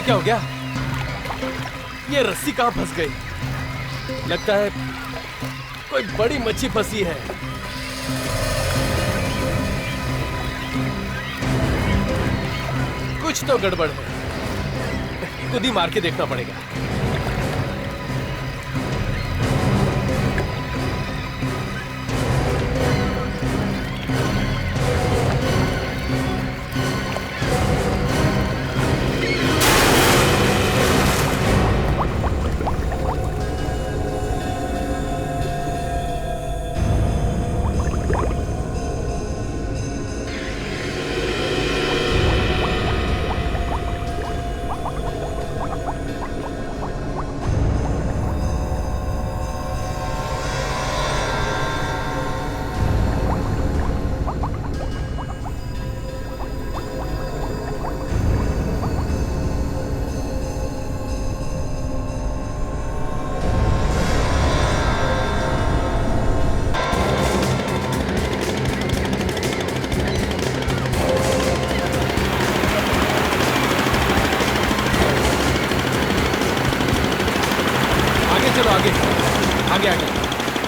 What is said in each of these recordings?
क्या हो गया? ये रस्सी कहाँ फंस गई? लगता है कोई बड़ी मच्छी फंसी है। कुछ तो गड़बड़ है, खुद ही मार के देखना पड़ेगा।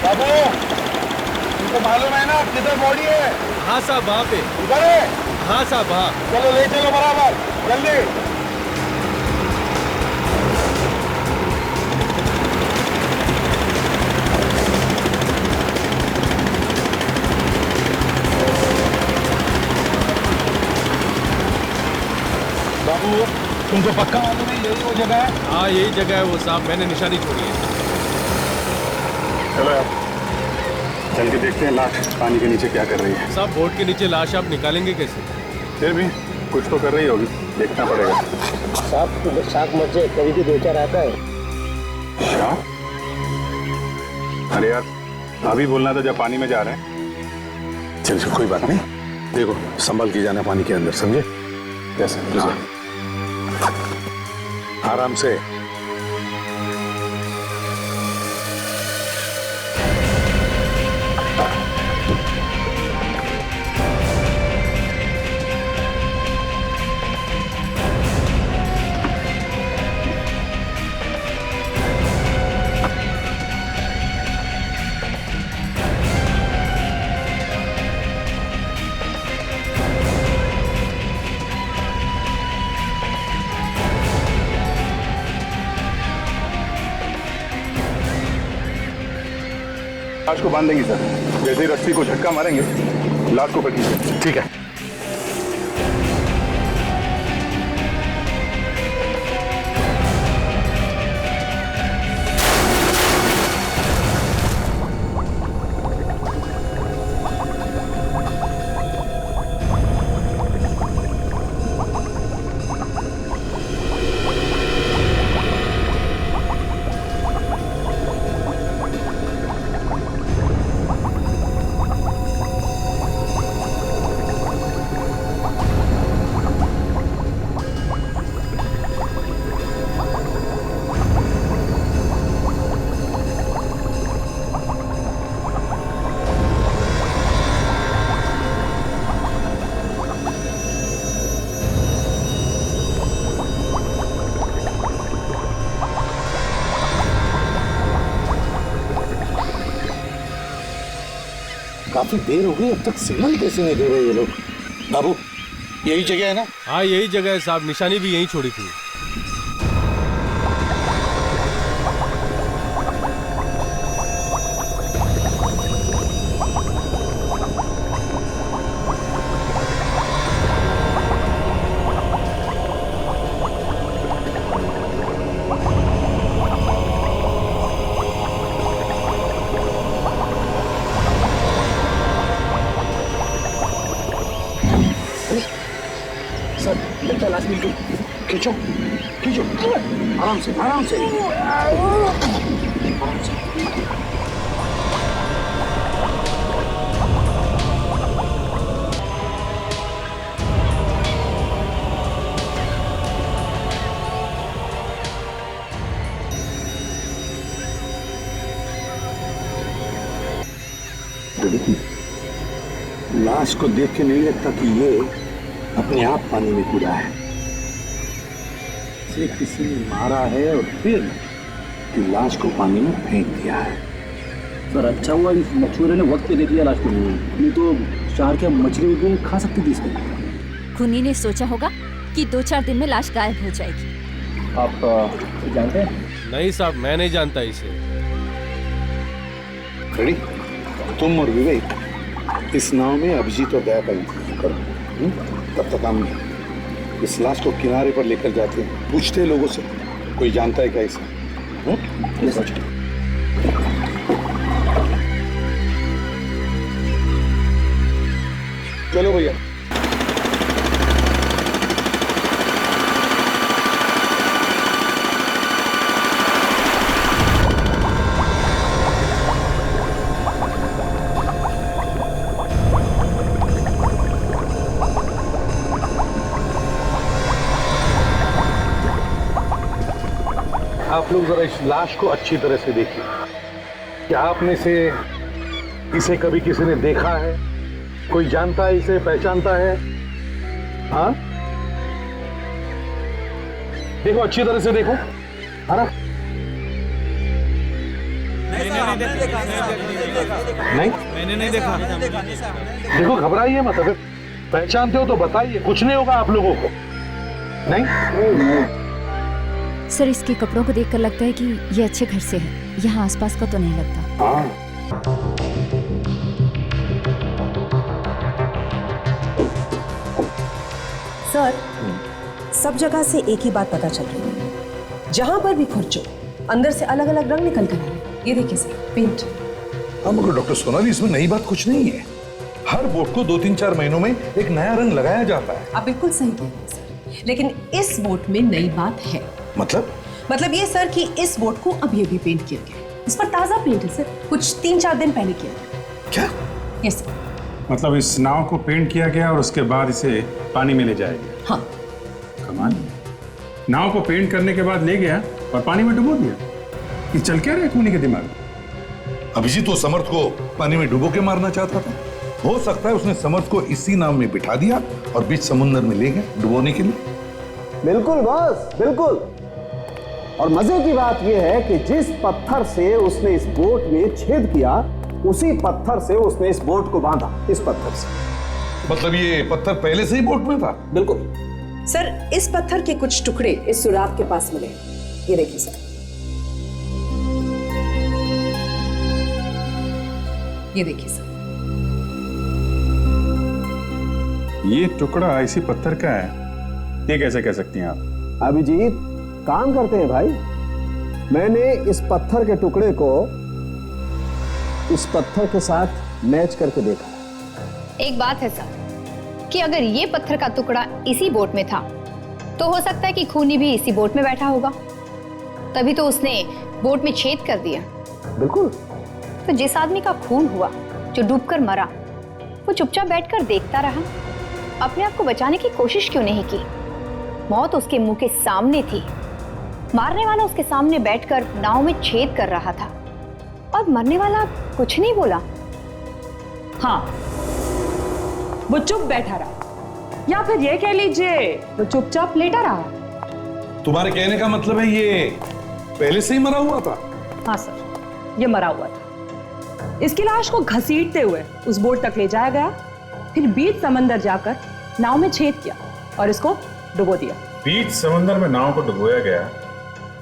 बाबू, तुमको मालूम है ना किधर बॉडी है? हाँ साहब, वहाँ पे। उधर है? हाँ साहब, वहाँ। चलो ले चलो बराबर, जल्दी। बाबू, तुमको पक्का मालूम है यही वो जगह है? हाँ यही जगह है वो साहब, मैंने निशानी छोड़ी है। चलो यार, चल के देखते हैं लाश पानी के नीचे क्या कर रही है। साहब बोट के नीचे लाश आप निकालेंगे कैसे? फिर भी कुछ तो कर रही होगी, देखना पड़ेगा। साहब शाक मत जाए, कभी भी 2-4 आता है। शाक? अरे यार, अभी बोलना था जब पानी में जा रहे हैं। चल कोई बात नहीं, देखो संभल के जाना पानी के अंदर, समझे? कैसे? हाँ। आराम से। लाश को बांध देंगे सर, जैसे ही रस्सी को झटका मारेंगे लाश को पकड़िए। ठीक है। काफी देर हो गई, अब तक सिग्नल कैसे नहीं दे रहे ये लोग? बाबू, यही जगह है ना? हाँ यही जगह है साहब, निशानी भी यहीं छोड़ी थी। लाश मिल गई। खींचो खींचो, आराम से आराम से आराम से। लाश को देख के नहीं लगता कि ये अपने आप पानी में कूदा है। से किसी ने मारा है और फिर की लाश को पानी में फेंक दिया है। सर अच्छा हुआ इस मछुआरे ने वक्त पे देख लिया लाश को, नहीं तो शहर के मछली उनको खा सकती थी इसको। खूनी ने सोचा होगा कि 2-4 दिन में लाश गायब हो जाएगी। आप जानते हैं? नहीं साहब, मैं नहीं जानता इसे। रेडी? तुम और विवेक इस नाव में अभिजीत और दया का इंतजार करो। तब तक हम इस लाश को किनारे पर लेकर जाते हैं, पूछते हैं लोगों से कोई जानता है क्या इसे। चलो भैया। आप लोग जरा इस लाश को अच्छी तरह से देखिए। क्या आपने से इसे कभी किसी ने देखा है? कोई जानता है इसे, पहचानता है? हाँ, देखो अच्छी तरह से देखो, है ना? नहीं, मैंने नहीं देखा। देखो घबराइए मत, अगर पहचानते हो तो बताइए, कुछ नहीं होगा आप लोगों को। नहीं, सर इसके कपड़ों को देखकर लगता है कि ये अच्छे घर से है, यहाँ आसपास का तो नहीं लगता। हाँ, सर, सब जगह से एक ही बात पता चल रही है, जहां पर भी खोजो अंदर से अलग अलग रंग निकल कर आ रहे हैं। ये देखिए सर, पेंट। हाँ मगर डॉक्टर सोनाली, इसमें नई बात कुछ नहीं है। हर बोट को 2-3-4 महीनों में एक नया रंग लगाया जाता है। आप बिल्कुल सही कह रहे हैं सर, लेकिन इस बोट में नई बात है। मतलब ये सर कि इस बोट को अब ये भी पेंट किया गया है। इस पर ताजा पेंट है सर, कुछ 3-4 दिन पहले किया गया। क्या? Yes sir. मतलब इस नाव को पेंट किया गया और उसके बाद इसे पानी में ले जाया गया? हाँ। कमाल। नाव को पेंट करने के बाद ले गया और पानी में डुबो दिया। ये चल क्या रहा है खूनी के दिमाग में? अभिजीत तो समर्थ को पानी में डुबो के मारना चाहता था। हो सकता है उसने समर्थ को इसी नाव में बिठा दिया और बीच समुद्र में ले गया डुबोने के लिए। बिल्कुल बॉस, बिल्कुल। और मजे की बात यह है कि जिस पत्थर से उसने इस बोट में छेद किया, उसी पत्थर से उसने इस बोट को बांधा। इस पत्थर से। मतलब ये पत्थर पहले से ही बोट में था? बिल्कुल सर, इस पत्थर के कुछ टुकड़े इस सुराग के पास मिले। ये देखिए सर, ये देखिए सर। ये टुकड़ा इसी पत्थर का है, ये कैसे कह सकती हैं आप? अभिजीत काम करते हैं भाई। मैंने इस पत्थर के टुकड़े को इस पत्थर के साथ मैच करके देखा। एक बात है सर कि अगर ये पत्थर का टुकड़ा इसी बोट में था तो हो सकता है कि खूनी भी इसी बोट में बैठा होगा, तभी तो उसने बोट में छेद कर दिया। बिल्कुल। तो जिस आदमी का खून हुआ, जो डूबकर मरा, वो चुपचाप बैठकर देखता रहा, अपने आप को बचाने की कोशिश क्यों नहीं की? मौत उसके मुंह के सामने थी, मारने वाला उसके सामने बैठकर नाव में छेद कर रहा था और मरने वाला कुछ नहीं बोला। हाँ, वो चुप बैठा रहा, या फिर ये कह लीजिए वो चुपचाप लेटा रहा। तुम्हारे कहने का मतलब है ये पहले से ही मरा हुआ था? हाँ सर, ये मरा हुआ था। इसकी लाश को घसीटते हुए उस बोट तक ले जाया गया, फिर बीच समंदर जाकर नाव में छेद किया और इसको डुबो दिया। बीच समंदर में नाव को डुबोया गया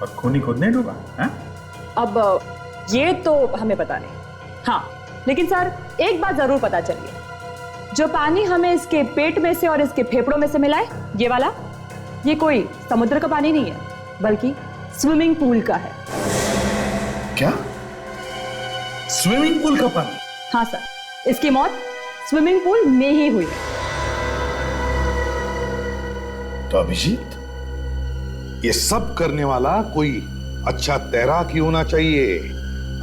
और खूनी खुद नहीं डूबा है? अब ये तो हमें पता नहीं। हाँ, लेकिन सर एक बात जरूर पता चली है, जो पानी हमें इसके पेट में से और इसके फेफड़ों में से मिला है, ये वाला, ये कोई समुद्र का पानी नहीं है, बल्कि स्विमिंग पूल का है। क्या? स्विमिंग पूल का पानी? हाँ सर, इसकी मौत स्विमिंग पूल में ही हुई है। तो अभिजीत, ये सब करने वाला कोई अच्छा तैराक ही होना चाहिए,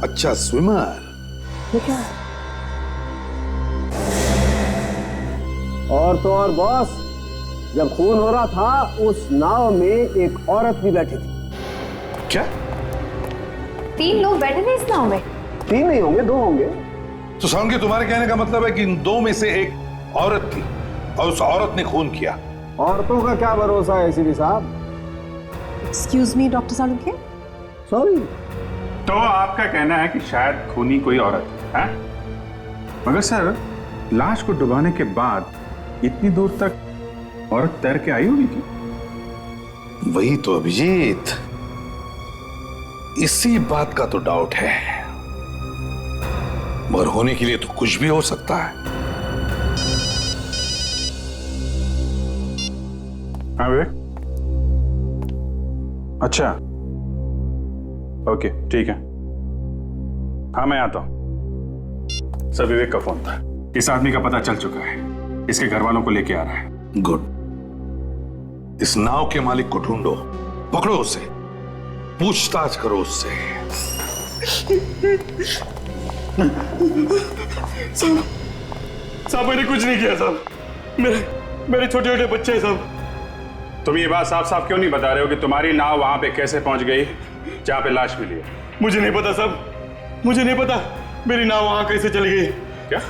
अच्छा स्विमर। ये क्या है? और तो और बॉस, जब खून हो रहा था उस नाव में एक औरत भी बैठी थी। क्या? 3 लोग बैठे थे इस नाव में? 3 नहीं होंगे, 2 होंगे। तो साउंड के तुम्हारे कहने का मतलब है कि इन 2 में से एक औरत थी और उस औरत ने खून किया। औरतों का क्या भरोसा है एसीपी साहब? Excuse me doctor Salunkhe. Sorry. तो आपका कहना है कि शायद खूनी कोई औरत है? मगर सर, लाश को डुबाने के बाद इतनी दूर तक औरत तैर के आई होगी क्या? वही तो अभिजीत, इसी बात का तो डाउट है। मगर होने के लिए तो कुछ भी हो सकता है। हाँ विवेक, अच्छा ओके ठीक है, हाँ मैं आता हूं। सर विवेक का फोन था, इस आदमी का पता चल चुका है, इसके घर वालों को लेके आ रहा है। गुड। इस नाव के मालिक को ढूंढो, पकड़ो उसे, पूछताछ करो उससे। साहब मैंने कुछ नहीं किया साहब, मेरे छोटे छोटे बच्चे हैं साहब। तुम ये बात साफ साफ क्यों नहीं बता रहे हो कि तुम्हारी नाव वहां पे कैसे पहुंच गई जहां पे लाश मिली है? मुझे नहीं पता साहब, मुझे नहीं पता मेरी नाव वहां कैसे चली गई। क्या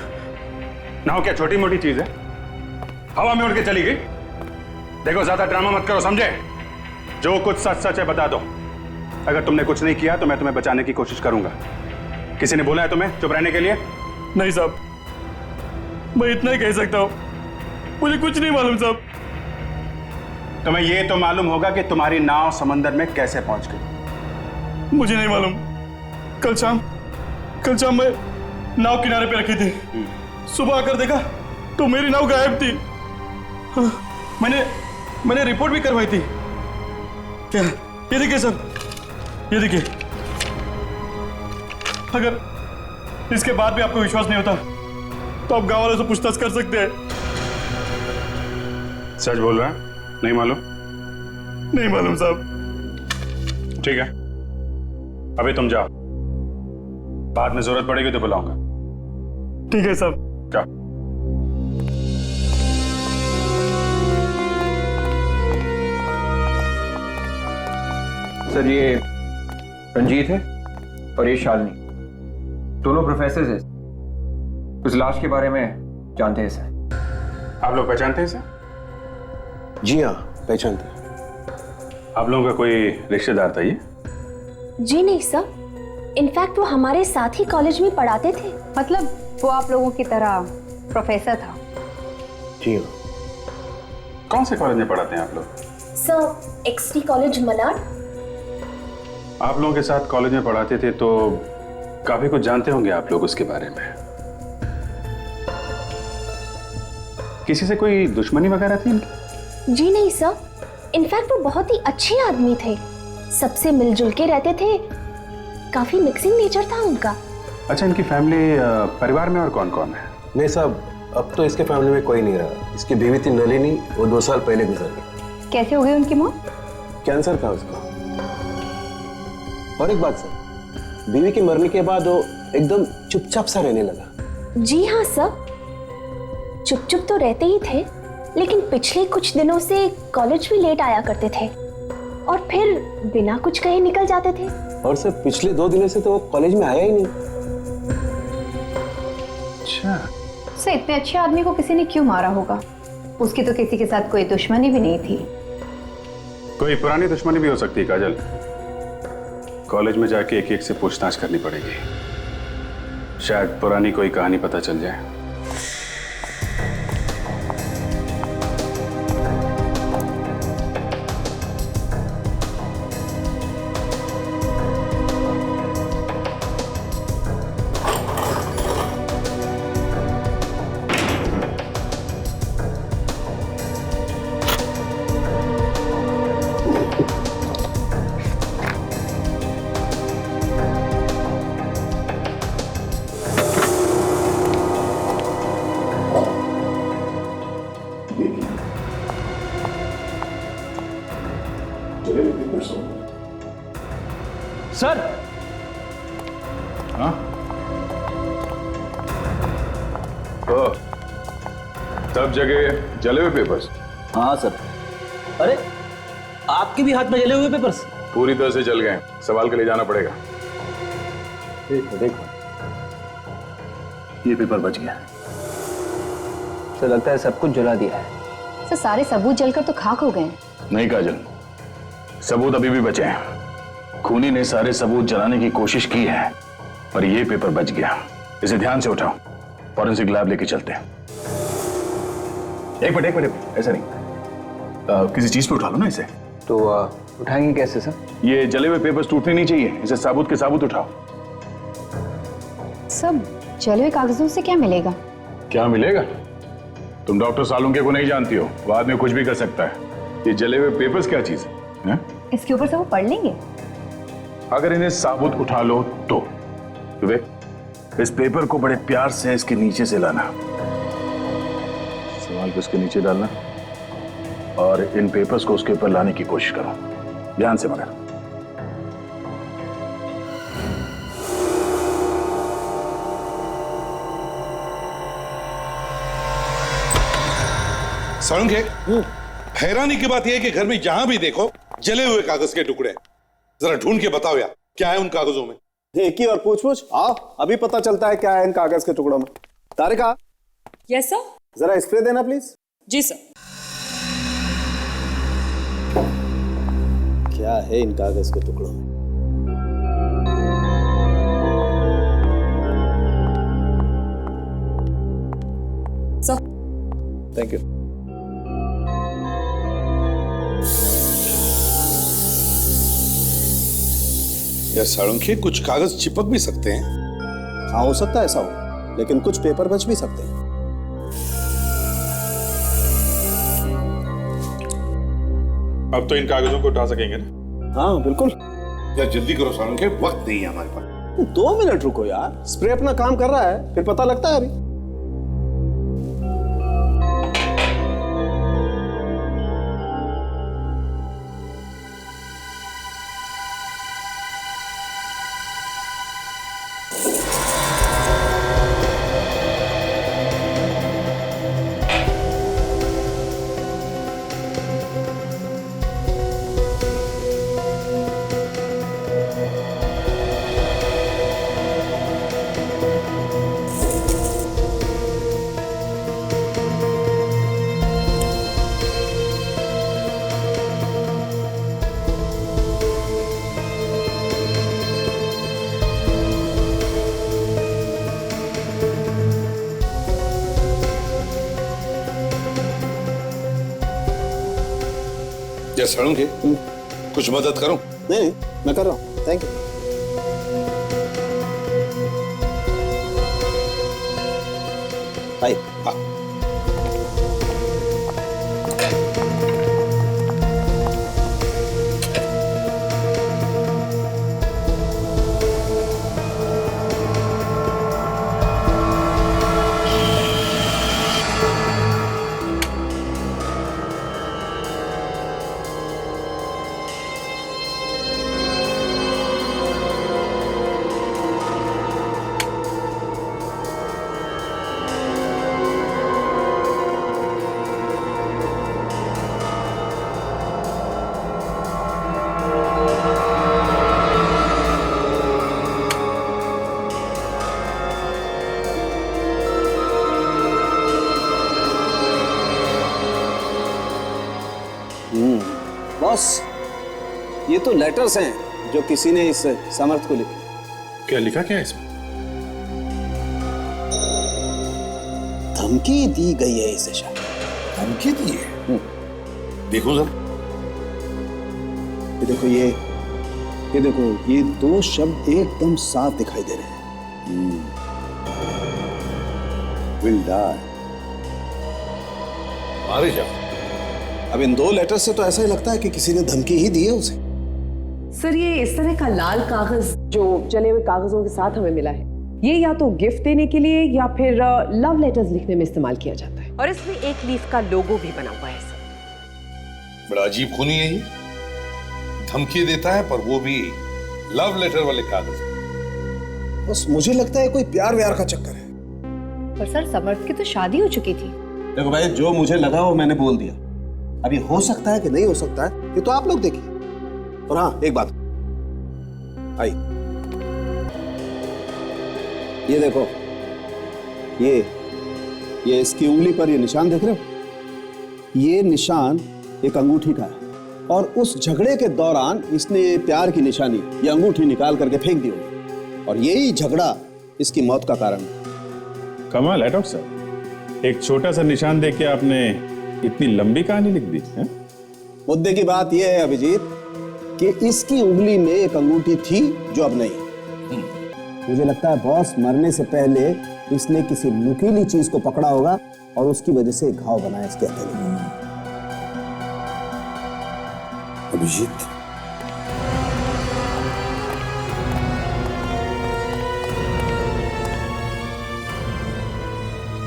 नाव क्या छोटी मोटी चीज है, हवा में उड़ के चली गई? देखो ज्यादा ड्रामा मत करो, समझे? जो कुछ सच सच है बता दो। अगर तुमने कुछ नहीं किया तो मैं तुम्हें बचाने की कोशिश करूंगा। किसी ने बोला है तुम्हें चुप रहने के लिए? नहीं साहब, मैं इतना ही कह सकता हूं, मुझे कुछ नहीं मालूम साहब। तुम्हें यह तो मालूम होगा कि तुम्हारी नाव समंदर में कैसे पहुंच गई? मुझे नहीं मालूम। कल शाम मैं नाव किनारे पे रखी थी, सुबह आकर देखा तो मेरी नाव गायब थी। हाँ, मैंने रिपोर्ट भी करवाई थी। क्या ये देखिए सर, ये देखिए। अगर इसके बाद भी आपको विश्वास नहीं होता तो आप गांव वालों से पूछताछ कर सकते हैं। सच बोल रहा है? नहीं मालूम? नहीं मालूम साहब। ठीक है, अभी तुम जाओ, बाद में जरूरत पड़ेगी तो बुलाऊंगा। ठीक है साहब। क्या? सर ये रंजीत है और ये शालिनी, दोनों प्रोफेसर हैं। उस लाश के बारे में जानते हैं सर। आप लोग पहचानते हैं सर? जी हाँ, पहचानते हैं। आप लोगों का कोई रिश्तेदार था ये? जी नहीं सर, इनफैक्ट वो हमारे साथ ही कॉलेज में पढ़ाते थे। मतलब वो आप लोगों की तरह प्रोफेसर था? जी हाँ। कौन से कॉलेज में पढ़ाते हैं आप लोग? सर एक्सटी कॉलेज मलाड। आप लोगों के साथ कॉलेज में पढ़ाते थे तो काफी कुछ जानते होंगे आप लोग उसके बारे में। किसी से कोई दुश्मनी वगैरह थी इनकी? जी नहीं सर, इनफैक्ट वो बहुत ही अच्छे आदमी थे, सबसे मिलजुल के रहते थे, काफी मिक्सिंग नेचर था उनका। अच्छा, इनकी फैमिली परिवार में और कौन कौन है? नहीं साहब, अब तो इसके फैमिली में कोई नहीं रहा। इसकी बीवी थी नलिनी, वो 2 साल पहले गुजर गई। कैसे हो गई उनकी मौत? कैंसर था उसका। और एक बात सर, बीवी के मरने के बाद वो एकदम चुपचाप सा रहने लगा। जी हाँ सर, चुप चुप तो रहते ही थे, लेकिन पिछले कुछ दिनों से कॉलेज भी लेट आया करते थे और फिर बिना कुछ कहे निकल जाते थे। और सर पिछले 2 दिनों से तो वो कॉलेज में आया ही नहीं। अच्छा। सर इतने अच्छे आदमी को किसी ने क्यों मारा होगा? उसकी तो किसी के साथ कोई दुश्मनी भी नहीं थी। कोई पुरानी दुश्मनी भी हो सकती है काजल। कॉलेज में जाके एक एक से पूछताछ करनी पड़ेगी, शायद पुरानी कोई कहानी पता चल जाए। सर। हाँ? ओ, सब जगह जले हुए पेपर्स? हाँ सर। अरे आपके भी हाथ में जले हुए पेपर्स? पूरी तरह से जल गए, सवाल के ले जाना पड़ेगा। देखो देखो, ये पेपर बच गया। सर लगता है सब कुछ जला दिया है। सर सारे सबूत जलकर तो खाक हो गए हैं। नहीं काजल, सबूत अभी भी बचे हैं। खूनी ने सारे सबूत जलाने की कोशिश की है, पर यह पेपर बच गया। इसे ध्यान से उठाओ, फॉरेंसिक लैब लेके चलते हैं। एक मिनट, ऐसा नहीं, किसी चीज पे उठा लो ना इसे। तो उठाएंगे कैसे सर? ये जले हुए पेपर्स टूटने नहीं चाहिए, इसे साबुत के साबुत उठाओ। सब जले हुए कागजों से क्या मिलेगा? क्या मिलेगा? तुम डॉक्टर सालुंके को नहीं जानती हो, वो आदमी कुछ भी कर सकता है। ये जले हुए पेपर्स क्या चीज है? इसके ऊपर से वो पढ़ लेंगे। अगर इन्हें साबुत उठा लो तो विवेक, इस पेपर को बड़े प्यार से इसके नीचे से लाना, संभाल के उसके नीचे डालना, और इन पेपर्स को उसके ऊपर लाने की कोशिश करो, ध्यान से मगर। सालुंके, हैरानी की बात यह है कि घर में जहां भी देखो जले हुए कागज के टुकड़े। जरा ढूंढ के बताओ यार, क्या है उन कागजों में? एक ही और पूछ आओ, अभी पता चलता है क्या है इन कागज के टुकड़ों में। तारिका। Yes sir. जरा स्प्रे देना प्लीज। जी सर। क्या है इन कागज के टुकड़ों में? सर। Thank you. यार सालुंके, कुछ कागज चिपक भी सकते हैं। हाँ, हो सकता है ऐसा हो, लेकिन कुछ पेपर बच भी सकते हैं। अब तो इन कागजों को उठा सकेंगे ना? हाँ बिल्कुल। यार जल्दी करो सालुंके, वक्त नहीं है हमारे पास। 2 मिनट रुको यार, स्प्रे अपना काम कर रहा है, फिर पता लगता है अभी। यार सालुंके, कुछ मदद करूं? नहीं, मैं कर रहा हूं। Thank you. भाई बॉस, ये तो लेटर्स हैं जो किसी ने इस समर्थ को लिखे। क्या लिखा क्या है इसमें? धमकी दी गई है इसे शायद। धमकी दी है? देखो सर। ये देखो, ये देखो, ये 2 शब्द एकदम साफ दिखाई दे रहे हैं। Will die. मारे जाओ। अब इन 2 लेटर से तो ऐसा ही लगता है कि किसी ने धमकी ही दी है उसे। सर, ये इस तरह का लाल कागज जो जले हुए कागजों के साथ हमें मिला है, ये या तो गिफ्ट देने के लिए या फिर लव लेटर्स लिखने में इस्तेमाल किया जाता है। और इसमें एक लीफ का लोगो भी बना हुआ है सर। बड़ा अजीब खूनी है ये, धमकी देता है पर वो भी लव लेटर वाले कागज। बस मुझे लगता है कोई प्यार व्यार का चक्कर है। पर सर, समर्थ की तो शादी हो चुकी थी। देखो भाई, जो मुझे लगा वो मैंने बोल दिया। अभी हो सकता है कि नहीं हो सकता है, ये तो आप लोग देखिए। और हाँ, एक बात, आई ये देखो, ये इसकी उंगली पर ये निशान देख रहे हो? ये निशान एक अंगूठी का है, और उस झगड़े के दौरान इसने ये प्यार की निशानी, ये अंगूठी निकाल करके फेंक दी होगी और यही झगड़ा इसकी मौत का कारण है। कमाल है डॉक्टर साहब, एक छोटा सा निशान देके आपने इतनी लंबी कहानी लिख दी है? मुद्दे की बात यह है अभिजीत कि इसकी उंगली में एक अंगूठी थी जो अब नहीं। मुझे लगता है बॉस मरने से पहले इसने किसी नुकीली चीज को पकड़ा होगा और उसकी वजह से घाव बनाया इसके हथेली में। अभिजीत,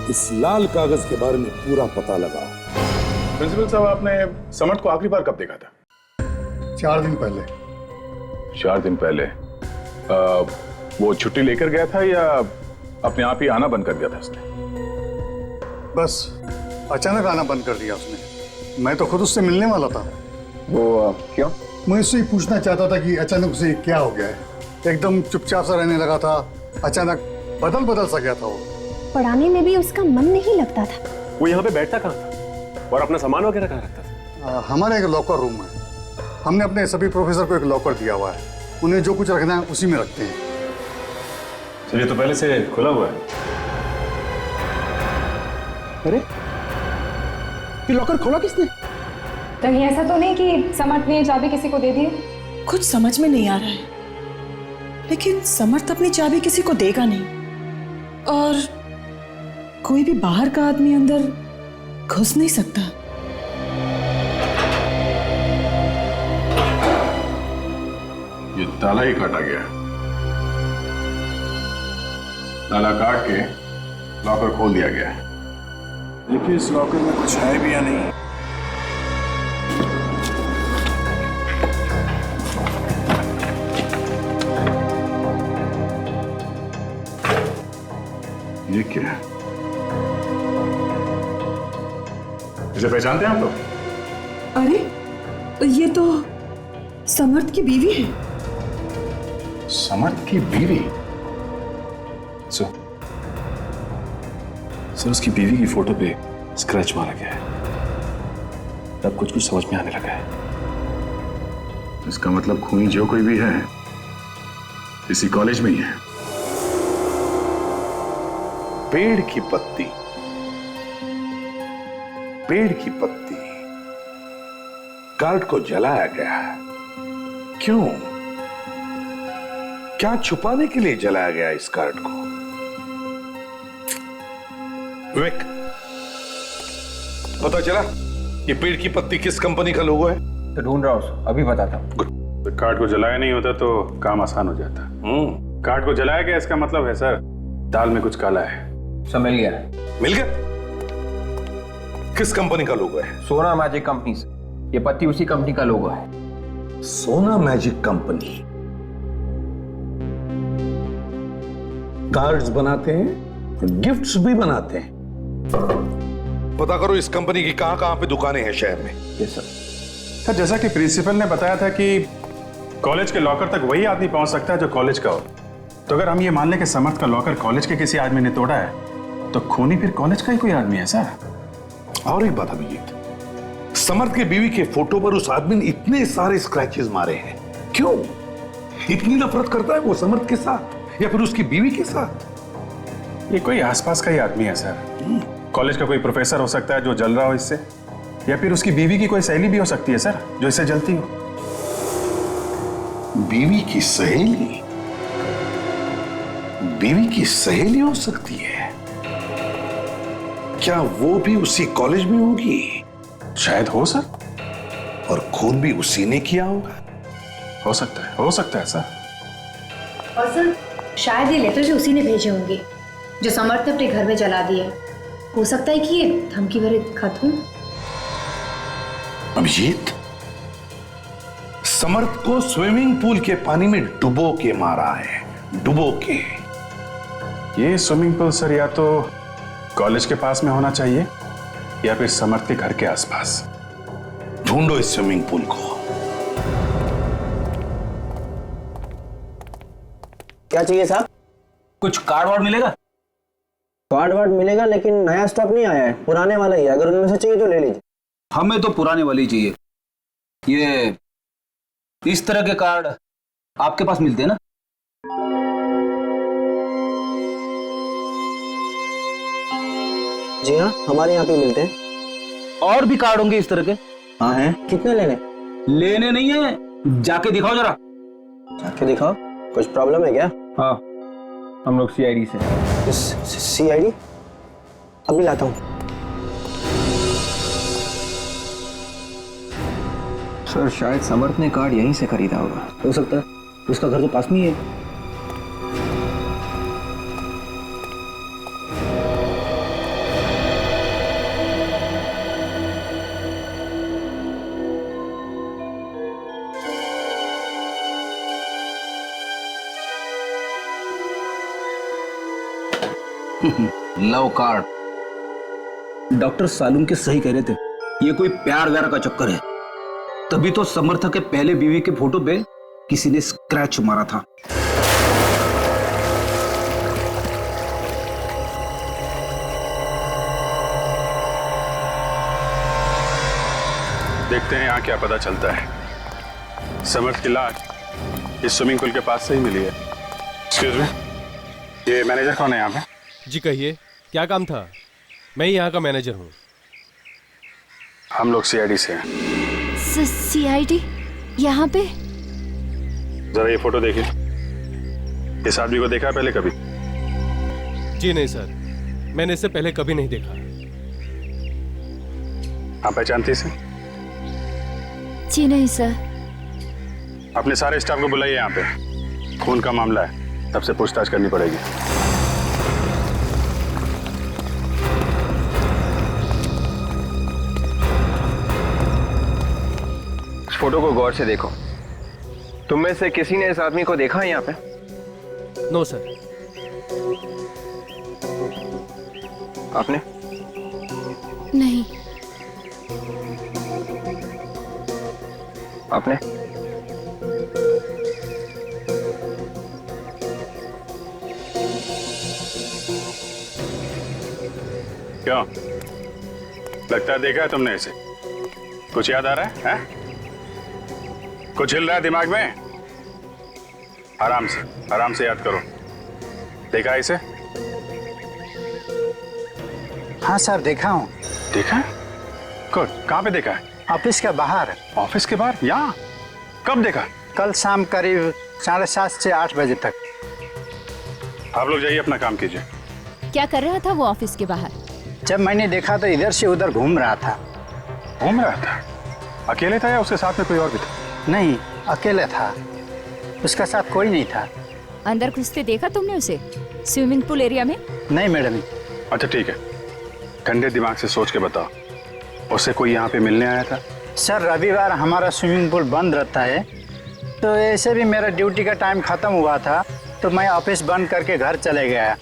इस लाल कागज के बारे में पूरा पता लगाओ। प्रिंसिपल साहब, आपने समर्थ को आखिरी बार कब देखा था? 4 दिन पहले। 4 दिन पहले? वो छुट्टी लेकर गया था या अपने आप ही आना बंद कर दिया था उसने? बस अचानक आना बंद कर दिया उसने। मैं तो खुद उससे मिलने वाला था। वो क्यों? मैं उससे ही पूछना चाहता था कि अचानक उसे क्या हो गया है। एकदम चुपचाप सा रहने लगा था, अचानक बदल सा गया था वो। पढ़ाने में भी उसका मन नहीं लगता था। वो यहाँ पे बैठता कहाँ था और अपना सामान वगैरह कहाँ रखता था? हमारा एक लॉकर रूम है, हमने अपने सभी प्रोफेसर को एक लॉकर दिया हुआ है, उन्हें जो कुछ रखना है उसी में रखते हैं। चलिए, तो पहले से खुला हुआ है। अरे ये लॉकर खोला किसने? कहीं ऐसा तो नहीं कि समर्थ ने चाबी किसी को दे दी? कुछ समझ में नहीं आ रहा है, लेकिन समर्थ अपनी चाबी किसी को देगा नहीं और कोई भी बाहर का आदमी अंदर घुस नहीं सकता। ये ताला ही काटा गया। ताला काट के लॉकर खोल दिया गया है। देखिए इस लॉकर में कुछ है भी या नहीं। ये क्या है? इसे पहचानते हैं आप लोग? अरे ये तो समर्थ की बीवी है। समर्थ की बीवी? सर उसकी बीवी की फोटो पे स्क्रैच मारा गया है। अब कुछ समझ में आने लगा है। इसका मतलब खूनी जो कोई भी है इसी कॉलेज में ही है। पेड़ की पत्ती, पेड़ की पत्ती कार्ड को जलाया गया है। क्यों? क्या छुपाने के लिए जलाया गया इस कार्ड को? विवेक, पता चला ये पेड़ की पत्ती किस कंपनी का लोगो है? तो ढूंढ रहा हूं, अभी बताता हूं। तो कार्ड को जलाया नहीं होता तो काम आसान हो जाता। कार्ड को जलाया गया, इसका मतलब है सर दाल में कुछ काला है। सब मिल गया। मिल गया? किस कंपनी का लोगो है? सोना मैजिक कंपनी से। ये पत्ती उसी कंपनी का लोगो है। सोना मैजिक कंपनी कार्ड्स बनाते हैं, गिफ्ट्स भी बनाते हैं। पता करो इस कंपनी की कहां पे दुकानें हैं शहर में। Yes sir. सर जैसा कि प्रिंसिपल ने बताया था कि कॉलेज के लॉकर तक वही आदमी पहुंच सकता है जो कॉलेज का हो, तो अगर हम ये मान लें कि समर्थ का लॉकर कॉलेज के किसी आदमी ने तोड़ा है तो खूनी फिर कॉलेज का ही कोई आदमी है सर। और एक बात अभिजीत, समर्थ के बीवी के फोटो पर उस आदमी ने इतने सारे स्क्रैचेस मारे हैं, क्यों? इतनी नफरत करता है वो समर्थ के साथ या फिर उसकी बीवी के साथ? ये कोई आसपास का ही आदमी है सर। कॉलेज का कोई प्रोफेसर हो सकता है जो जल रहा हो इससे, या फिर उसकी बीवी की कोई सहेली भी हो सकती है सर जो इससे जलती हो। बीवी की सहेली? बीवी की सहेली हो सकती है? क्या वो भी उसी कॉलेज में होगी? शायद हो सर। और खून भी उसी ने किया होगा? हो सकता है सर। और सर शायद ये लेटर भी उसी ने भेजे होंगे जो समर्थ ने अपने घर में जला दिए। हो सकता है कि ये धमकी भरे खत हो। अभिजीत, समर्थ को स्विमिंग पूल के पानी में डुबो के मारा है, डुबो के। ये स्विमिंग पूल सर या तो कॉलेज के पास में होना चाहिए या फिर समर्थ के घर के आसपास। ढूंढो इस स्विमिंग पूल को। क्या चाहिए साहब? कुछ कार्ड वार्ड मिलेगा? कार्ड वार्ड मिलेगा, लेकिन नया स्टॉक नहीं आया है, पुराने वाला ही है। अगर उनमें से चाहिए तो ले लीजिए। हमें तो पुराने वाली चाहिए। ये इस तरह के कार्ड आपके पास मिलते हैं ना? जी हाँ, हमारे यहाँ पे मिलते हैं। और भी कार्ड होंगे इस तरह के? हाँ हैं। कितने लेने? लेने नहीं है, जाके दिखाओ जरा। जाके दिखाओ? कुछ प्रॉब्लम है क्या? हाँ, हम लोग सीआईडी से। सीआईडी? अभी लाता हूँ। सर शायद समर्थ ने कार्ड यहीं से खरीदा होगा। हो सकता है, उसका घर तो पास में ही है। Love card. डॉक्टर सालूम के सही कह रहे थे, ये कोई प्यार व्यार का चक्कर है। तभी तो समर्थ के पहले बीवी के फोटो पे किसी ने स्क्रैच मारा था। देखते हैं यहाँ क्या पता चलता है। समर्थ की लाश इस स्विमिंग पूल के पास से ही मिली है। एक्सक्यूज मी, ये मैनेजर कौन है यहाँ पे? जी कहिए, क्या काम था? मैं ही यहाँ का मैनेजर हूँ। हम लोग सीआईडी से हैं। सीआईडी? यहाँ पे? जरा ये फोटो देखिए। इस आदमी को देखा है पहले कभी? जी नहीं सर, मैंने इससे पहले कभी नहीं देखा। आप पहचानती इसे? जी नहीं सर। अपने सारे स्टाफ को बुलाइए यहाँ पे। खून का मामला है, सबसे पूछताछ करनी पड़ेगी। फोटो को गौर से देखो। तुम में से किसी ने इस आदमी को देखा है यहाँ पे? No sir. आपने? नहीं। आपने? क्यों? लगता है देखा है तुमने इसे। कुछ याद आ रहा है? कुछ हिल रहा है दिमाग में? आराम से याद करो। देखा है इसे? हाँ सर, देखा हूँ। देखा है? गुड। कहाँ पे देखा है? ऑफिस के बाहर। ऑफिस के बाहर? यहाँ? कब देखा? कल शाम करीब 7:30 से 8 बजे तक। आप लोग जाइए, अपना काम कीजिए। क्या कर रहा था वो ऑफिस के बाहर? जब मैंने देखा तो इधर से उधर घूम रहा था। घूम रहा था? अकेले था या उसके साथ में कोई और भी था? नहीं, अकेले था। उसका साथ कोई नहीं था। अंदर घुसते देखा तुमने उसे स्विमिंग पूल एरिया में? नहीं मैडम। अच्छा ठीक है, ठंडे दिमाग से सोच के बताओ, उससे कोई यहाँ पे मिलने आया था? सर रविवार हमारा स्विमिंग पूल बंद रहता है, तो ऐसे भी मेरा ड्यूटी का टाइम ख़त्म हुआ था तो मैं ऑफिस बंद करके घर चले गया।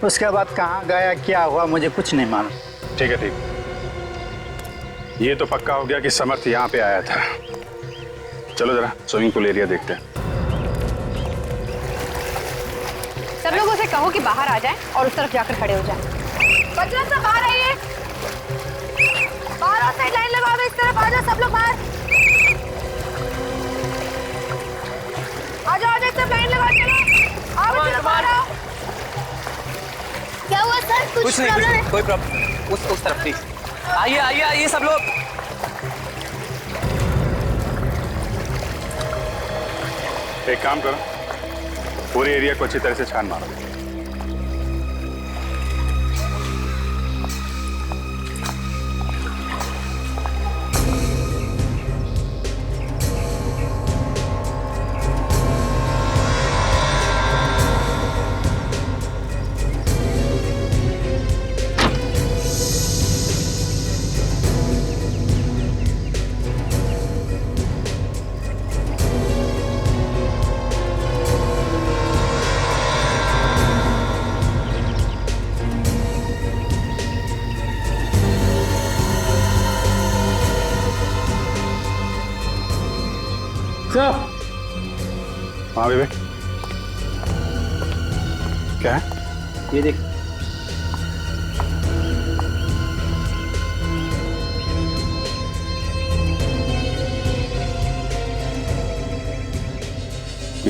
उसके बाद कहाँ गया क्या हुआ मुझे कुछ नहीं मालूम। ठीक है, ठीक। ये तो पक्का हो गया कि समर्थ यहाँ पे आया था। चलो जरा स्विमिंग पूल एरिया देखते हैं। सब लोग उसे कहो कि बाहर आ जाए और उस तरफ जाकर खड़े हो जाए। बच्चों सब बाहर आइए, बाहर साइड लाइन लगाओ, इस तरफ आ जाओ सब लोग बाहर। आ जाओ, इस तरफ लाइन लगाओ, चलो आओ बच्चों बाहर आओ। क्या हुआ सर? कुछ प्रॉब्लम है? कोई प्रॉब्लम? उस तरफ प्लीज। आइए सब लोग। एक काम करो, पूरे एरिया को अच्छी तरह से छान मारो। हाँ विवेक, क्या है? ये देख।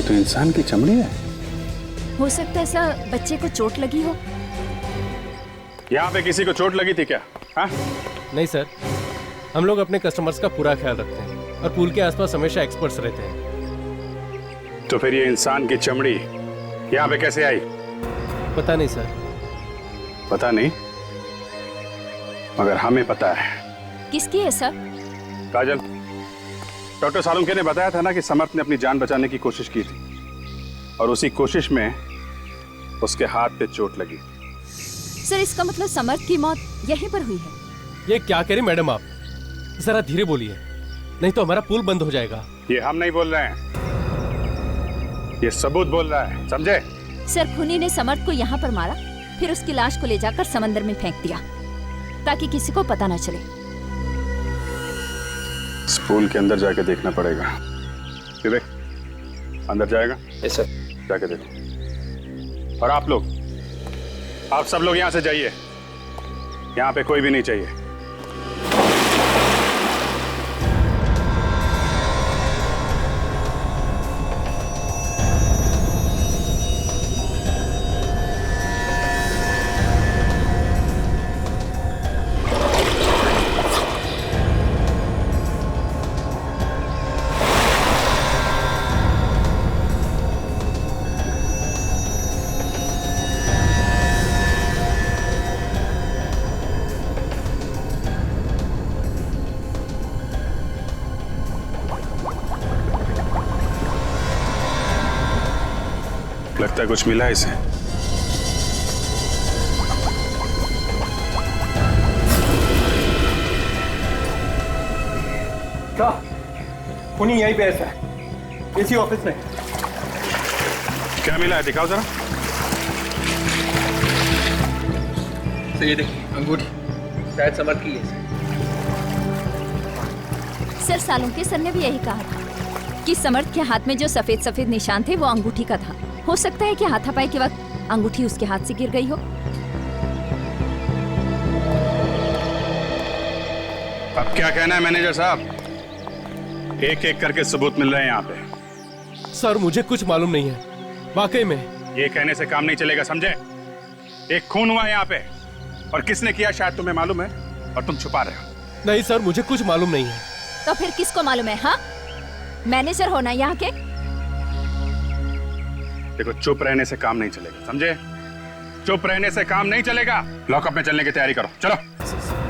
तो इंसान की चमड़ी है। हो सकता है सर बच्चे को चोट लगी हो। यहाँ पे किसी को चोट लगी थी क्या? हाँ? नहीं सर, हम लोग अपने कस्टमर्स का पूरा ख्याल रखते हैं और पूल के आसपास हमेशा एक्सपर्ट्स रहते हैं। तो फिर ये इंसान की चमड़ी यहाँ पे कैसे आई? पता नहीं सर। पता नहीं, मगर हमें पता है। किसकी है सर? काजल, डॉक्टर सालुंके ने बताया था ना कि समर्थ ने अपनी जान बचाने की कोशिश की थी और उसी कोशिश में उसके हाथ पे चोट लगी। सर इसका मतलब समर्थ की मौत यहीं पर हुई है? ये क्या कह रही मैडम आप? जरा धीरे बोलिए, नहीं तो हमारा पुल बंद हो जाएगा। ये हम नहीं बोल रहे हैं, ये सबूत बोल रहा है, समझे? सर खूनी ने समर्थ को यहाँ पर मारा, फिर उसकी लाश को ले जाकर समंदर में फेंक दिया ताकि किसी को पता न चले। इस पुल के अंदर जाके देखना पड़ेगा। विवेक, अंदर जाएगा? Yes sir. जाके देखो। और आप लोग, आप सब लोग यहाँ से जाइए, यहाँ पे कोई भी नहीं चाहिए। लगता है कुछ मिला है इसे। क्या? खूनी यहीं पे ऐसा है, इसी ऑफिस में। क्या मिला है, दिखाओ जरा। सर ये देखिए, अंगूठी, शायद समर्थ की है। सर सालुंके सर ने भी यही कहा था कि समर्थ के हाथ में जो सफेद सफेद निशान थे वो अंगूठी का था। हो सकता है कि हाथापाई के वक्त अंगूठी उसके हाथ से गिर गई हो। अब क्या कहना है मैनेजर साहब? एक एक करके सबूत मिल रहे हैं यहाँ पे। सर मुझे कुछ मालूम नहीं है, वाकई में। ये कहने से काम नहीं चलेगा, समझे? एक खून हुआ है यहाँ पे और किसने किया शायद तुम्हें मालूम है और तुम छुपा रहे हो। नहीं सर, मुझे कुछ मालूम नहीं है। तो फिर किसको मालूम है? हाँ, मैनेजर होना यहाँ के? देखो, चुप रहने से काम नहीं चलेगा, समझे? चुप रहने से काम नहीं चलेगा। लॉकअप में चलने की तैयारी करो, चलो।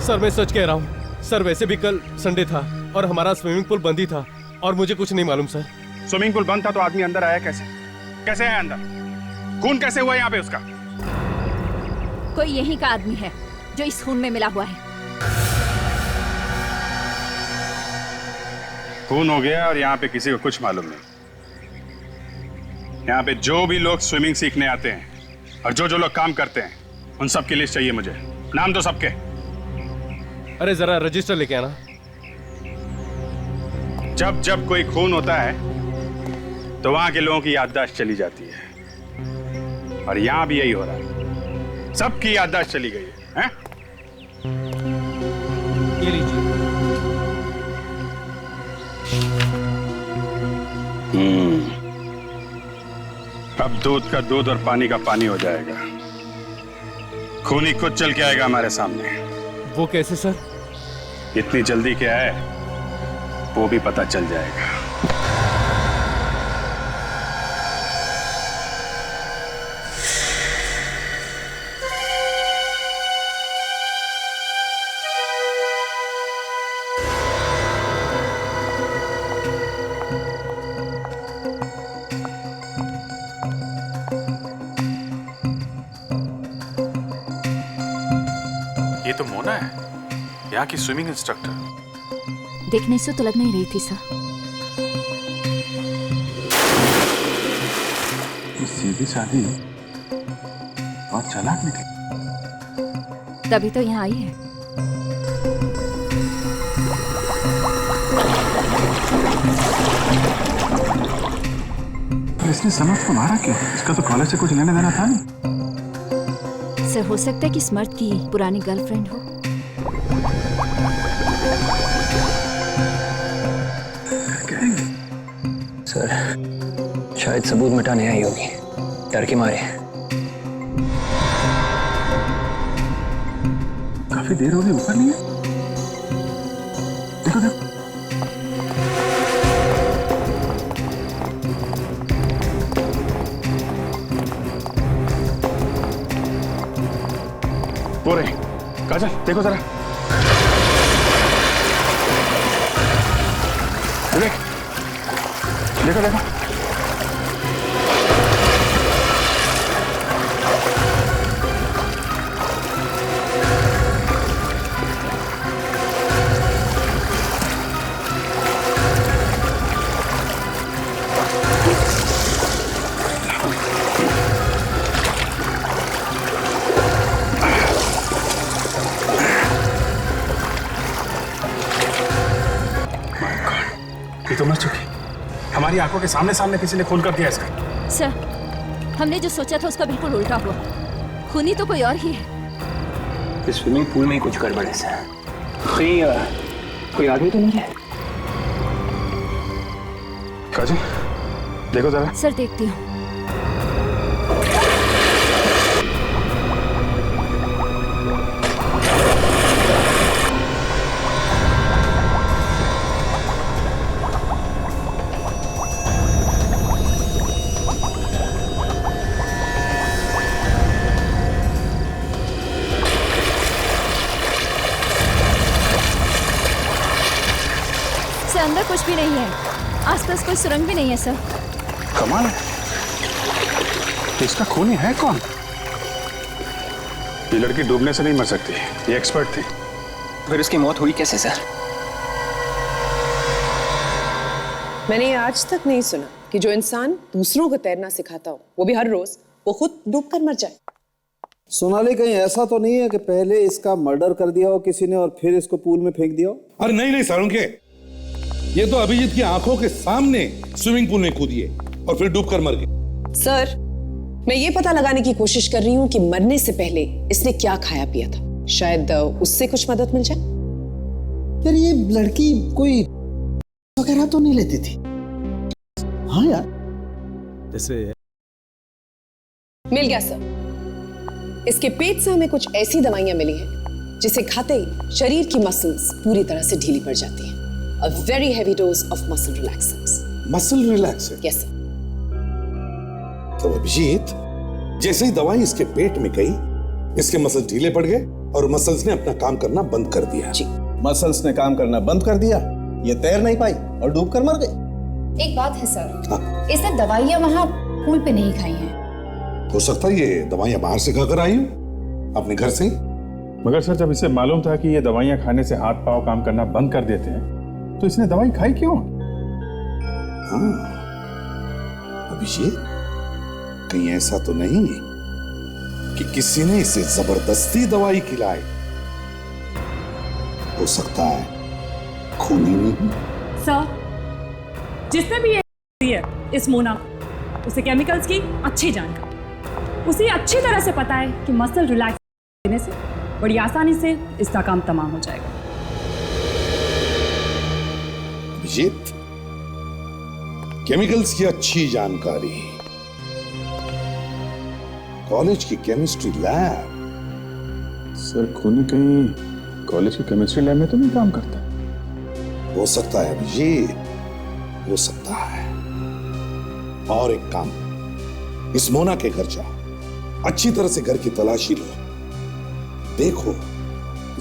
सर मैं सच कह रहा हूँ सर, वैसे भी कल संडे था और हमारा स्विमिंग पूल बंद ही था और मुझे कुछ नहीं मालूम सर। स्विमिंग पूल बंद था तो आदमी अंदर आया कैसे? कैसे आया अंदर? खून कैसे हुआ यहाँ पे उसका? कोई यहीं का आदमी है जो इस खून में मिला हुआ है। खून हो गया और यहाँ पे किसी को कुछ मालूम नहीं। यहाँ पे जो भी लोग स्विमिंग सीखने आते हैं और जो जो लोग काम करते हैं, उन सब की लिस्ट चाहिए मुझे। नाम दो सबके। अरे जरा रजिस्टर लेके आना। जब जब कोई खून होता है तो वहां के लोगों की याददाश्त चली जाती है और यहां भी यही हो रहा है, सबकी याददाश्त चली गई है, हैं? ये लीजिए। अब दूध का दूध और पानी का पानी हो जाएगा। खूनी खुद चल के आएगा हमारे सामने। वो कैसे सर? इतनी जल्दी क्या है, वो भी पता चल जाएगा। ये तो मोना है, यहाँ की स्विमिंग इंस्ट्रक्टर। देखने से तो लग नहीं रही थी सर। ये सीधी सादी और चालाक निकली। तभी तो यहाँ आई है। तो इसने समर्थ को मारा क्यों? इसका तो कॉलेज से कुछ लेने देना था नहीं। सर हो सकता है कि समर्थ की पुरानी गर्लफ्रेंड हो। सर शायद सबूत मिटाने आई होगी, डर के मारे। काफी देर हो गई, ऊपर नहीं है। देखो देखो, वो रही। काजल देखो जरा, विवेक देखो देखो। ये तो मर चुकी, हमारी आंखों के सामने सामने किसी ने खून कर दिया इसका। सर, हमने जो सोचा था उसका बिल्कुल उल्टा हुआ। खूनी तो कोई और ही है। इस स्विमिंग पूल में ही कुछ गड़बड़ है सर। कोई आदमी तो नहीं है? काजल देखो जरा। सर देखती हूँ। अंदर कुछ भी नहीं है, आसपास कोई सुरंग भी नहीं है सर। कमाल है, इसका खूनी है कौन? ये लड़की डूबने से नहीं मर सकती, ये एक्सपर्ट थी। फिर उसकी मौत हुई कैसे सर? मैंने आज तक नहीं सुना कि जो इंसान दूसरों को तैरना सिखाता हो, वो भी हर रोज वो खुद डूबकर मर जाए। सोनाली, कहीं ऐसा तो नहीं है कि पहले इसका मर्डर कर दिया हो किसी ने और फिर इसको पूल में फेंक दिया हो? अरे नहीं नहीं सारुंके, ये तो अभिजीत की आंखों के सामने स्विमिंग पूल में कूदी है और फिर डूबकर मर गई। सर, मैं ये पता लगाने की कोशिश कर रही हूँ कि मरने से पहले इसने क्या खाया पिया था। शायद उससे कुछ मदद मिल जाए। यार, ये लड़की कोई वगैरह तो नहीं लेती थी? हाँ यार, जैसे मिल गया सर। इसके पेट से हमें कुछ ऐसी दवाइयां मिली हैं जिसे खाते ही शरीर की मसल्स पूरी तरह से ढीली पड़ जाती हैं। A very heavy dose of muscle relaxants. Muscle relaxant? Yes sir. तो अभिजीत, जैसे ही दवाई इसके पेट में गई, इसके मसल ढीले पड़ गए और मसल्स ने अपना काम करना बंद कर दिया। जी, मसल्स ने काम करना बंद कर दिया, ये तैर नहीं पाई और डूबकर मर गई। एक बात है सर, इसने दवाइयाँ वहाँ पूल पे नहीं खाई हैं। हो सकता है ये दवाइयां बाहर से खाकर आई हो, अपने घर से ही। मगर सर, जब इसे मालूम था कि ये दवाइयां खाने से हाथ पांव काम करना बंद कर देते हैं, तो इसने दवाई खाई क्यों? हाँ, अभिषेक, कहीं ऐसा तो नहीं है कि किसी ने इसे जबरदस्ती दवाई खिलाई? हो सकता है खूनी नहीं। सर, जिसने भी ये दी है इस मोना, उसे केमिकल्स की अच्छी जानकारी, उसे अच्छी तरह से पता है कि मसल रिलैक्स देने से बड़ी आसानी से इसका काम तमाम हो जाएगा। अभिजीत, केमिकल्स की अच्छी जानकारी, कॉलेज की केमिस्ट्री लैब। सर, खूनी कहीं कॉलेज की केमिस्ट्री लैब में तो नहीं काम करता? हो सकता है अभिजीत, हो सकता है। और एक काम, इस मोना के घर जाओ, अच्छी तरह से घर की तलाशी लो, देखो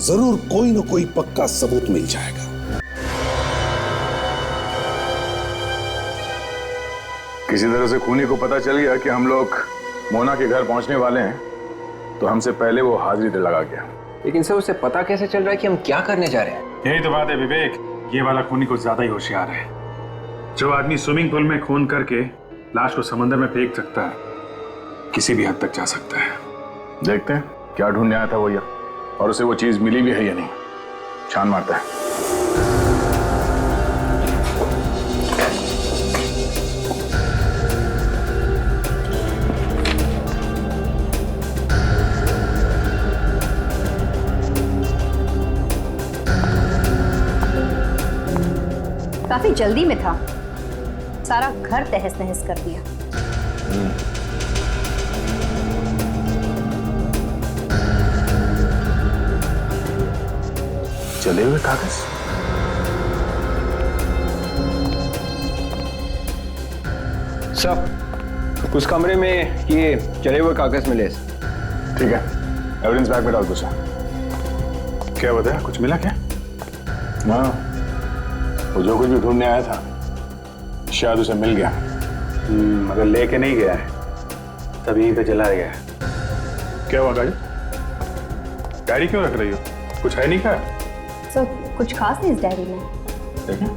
जरूर कोई ना कोई पक्का सबूत मिल जाएगा। किसी तरह से खूनी को पता चल गया कि हम लोग मोना के घर पहुंचने वाले हैं, तो हमसे पहले वो हाजिरी पे लगा गया। लेकिन सर, उसे पता कैसे चल रहा है कि हम क्या करने जा रहे हैं? यही तो बात है विवेक, ये वाला खूनी कुछ ज्यादा ही होशियार है। जो आदमी स्विमिंग पूल में खून करके लाश को समंदर में फेंक सकता है, किसी भी हद तक जा सकता है। देखते हैं क्या ढूंढने आया था वो, या और उसे वो चीज मिली भी है या नहीं। छान मारता है। काफी जल्दी में था, सारा घर तहस नहस कर दिया। जले हुए कागज? सर, उस कमरे में ये जले हुए कागज मिले। ठीक है, एविडेंस बैग में डाल दो सर। क्या बताया, कुछ मिला क्या? हाँ, वो जो कुछ भी ढूंढने आया था शायद उसे मिल गया। मगर लेके नहीं गया है, तब यहीं पे जला गया। क्या हुआ गाड़ी? डायरी क्यों रख रही हो? कुछ है नहीं क्या? सर कुछ खास नहीं इस डायरी में। देखें।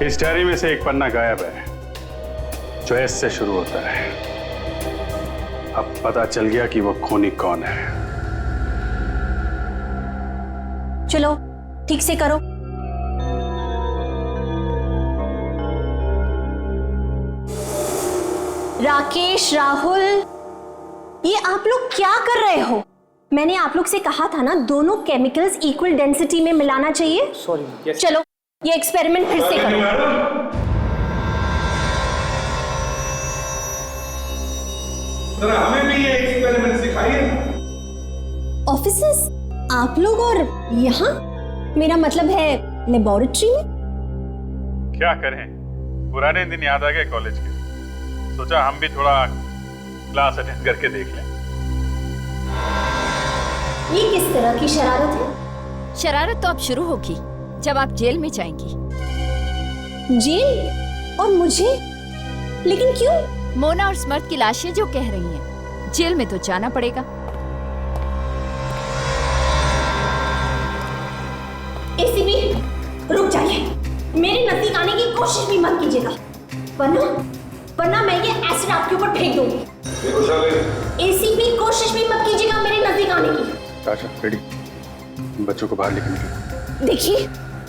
इस डायरी में से एक पन्ना गायब है जो एस से शुरू होता है। अब पता चल गया कि वो खूनी कौन है। चलो ठीक से करो। राकेश, राहुल, ये आप लोग क्या कर रहे हो? मैंने आप लोग से कहा था ना, दोनों केमिकल्स इक्वल डेंसिटी में मिलाना चाहिए। सॉरी। चलो ये एक्सपेरिमेंट फिर से करो। जरा हमें भी ये एक्सपेरिमेंट सिखाइए। ऑफिसर्स, आप लोग और यहाँ? मेरा मतलब है लेबोरेटरी में। क्या करें, पुराने दिन याद आ गए कॉलेज के। सोचा हम भी थोड़ा क्लास अटेंड करके देख लें। ये किस तरह की शरारत है? शरारत तो अब शुरू होगी जब आप जेल में जाएंगी। जेल? और मुझे? लेकिन क्यों? मोना और स्मर्थ की लाशें जो कह रही हैं, जेल में तो जाना पड़ेगा। एसीपी, रुक जाइए। मेरे नजदीक आने की कोशिश भी मत कीजिएगा, वरना मैं ये एसिड आपके ऊपर फेंक दूंगी। एसीपी, कोशिश भी मत कीजिएगा मेरे नजदीक आने की। अच्छा, रेडी। बच्चों को बाहर लेके निकलो। देखिए,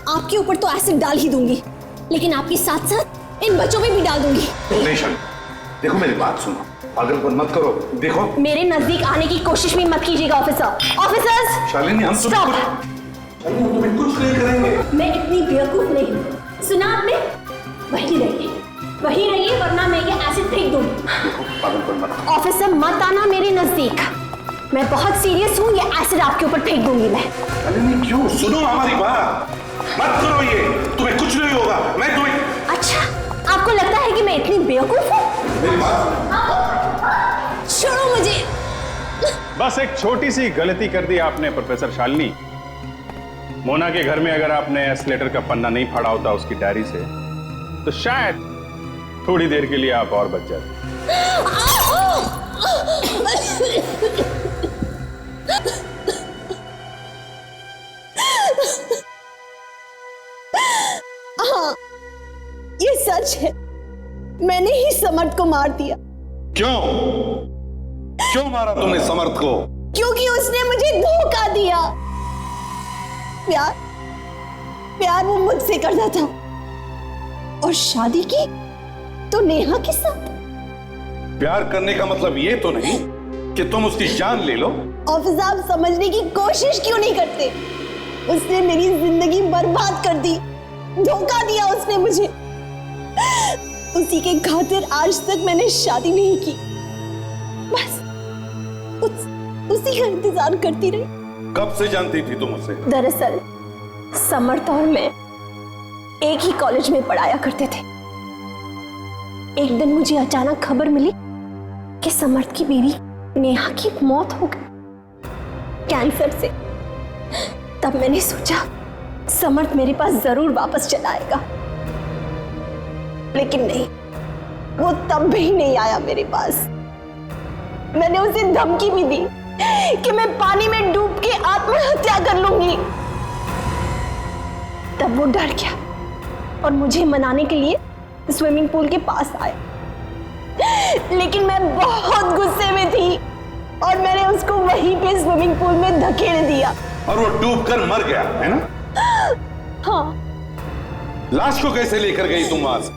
आपके ऊपर तो एसिड डाल ही दूंगी, लेकिन आपके साथ साथ इन बच्चों पे भी डाल दूंगी। नहीं शालिनी, देखो मेरी बात सुनो, पागलपन मत करो। देखो, मेरे नजदीक आने की कोशिश भी मत कीजिएगा ऑफिसर। ऑफिसर्स, शालिनी हम तुम्हें कुछ नहीं करेंगे। मैं इतनी बेवकूफ नहीं हूँ। सुना आपने? वहीं रहिए वरना मैं ये एसिड फेंक दूंगी। पागलपन मत। ऑफिसर मत आना मेरे नजदीक, मैं बहुत सीरियस हूँ। ये एसिड आपके ऊपर फेंक दूंगी मैं। शालिनी क्यों? सुनो हमारी बात, मत करो ये, तुम्हें कुछ नहीं होगा। मैं तुम्हें। अच्छा, आपको लगता है कि मैं इतनी बेवकूफ हूँ? मेरी बात छोड़ो मुझे। बस एक छोटी सी गलती कर दी आपने प्रोफेसर शालिनी। मोना के घर में अगर आपने एस लेटर का पन्ना नहीं फाड़ा होता उसकी डायरी से, तो शायद थोड़ी देर के लिए आप और बच जाते। हाँ, ये सच है, मैंने ही समर्थ को मार दिया। क्यों मारा तुमने समर्थ को? क्योंकि उसने मुझे धोखा दिया। प्यार वो मुझसे करता था, और शादी की तो नेहा के साथ। प्यार करने का मतलब ये तो नहीं कि तुम उसकी जान ले लो। ऑफिसर, आप समझने की कोशिश क्यों नहीं करते? उसने मेरी जिंदगी बर्बाद कर दी, धोखा दिया उसने मुझे। उसी के खातिर आज तक मैंने शादी नहीं की, बस उसी का इंतजार करती रही। कब से जानती थी तुम उसे? दरअसल समर्थ और मैं एक ही कॉलेज में पढ़ाया करते थे। एक दिन मुझे अचानक खबर मिली कि समर्थ की बीवी नेहा की मौत हो गई कैंसर से। तब मैंने सोचा समर्थ मेरे पास जरूर वापस चला आएगा, लेकिन नहीं, वो तब भी नहीं आया मेरे पास। मैंने उसे धमकी भी दी कि मैं पानी में डूब के आत्महत्या कर लूंगी। तब वो डर गया और मुझे मनाने के लिए स्विमिंग पूल के पास आया, लेकिन मैं बहुत गुस्से में थी और मैंने उसको वहीं पे स्विमिंग पूल में धकेल दिया। और वो डूबकर मर गया, है ना? हाँ। लाश को कैसे लेकर गई तुम वहां से?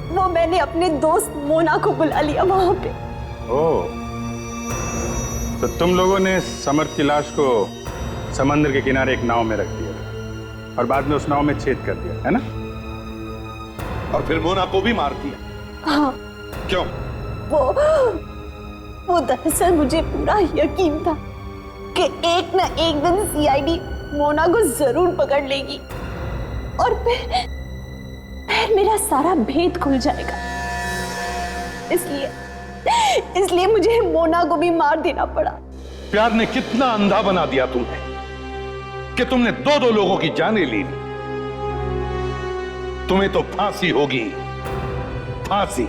वो मैंने अपने दोस्त मोना को बुला लिया वहां पे। ओह, तो तुम लोगों ने समर्थ की लाश को समंदर के किनारे एक नाव में रख दिया और बाद में उस नाव में छेद कर दिया, है ना? और फिर मोना को भी मार दिया। हाँ। क्यों? वो दरअसल मुझे पूरा यकीन था कि एक ना एक दिन सीआईडी मोना को जरूर पकड़ लेगी और फिर मेरा सारा भेद खुल जाएगा। इसलिए मुझे मोना को भी मार देना पड़ा। प्यार ने कितना अंधा बना दिया तुम्हें कि तुमने दो लोगों की जानें ली। तुम्हें तो फांसी होगी, फांसी।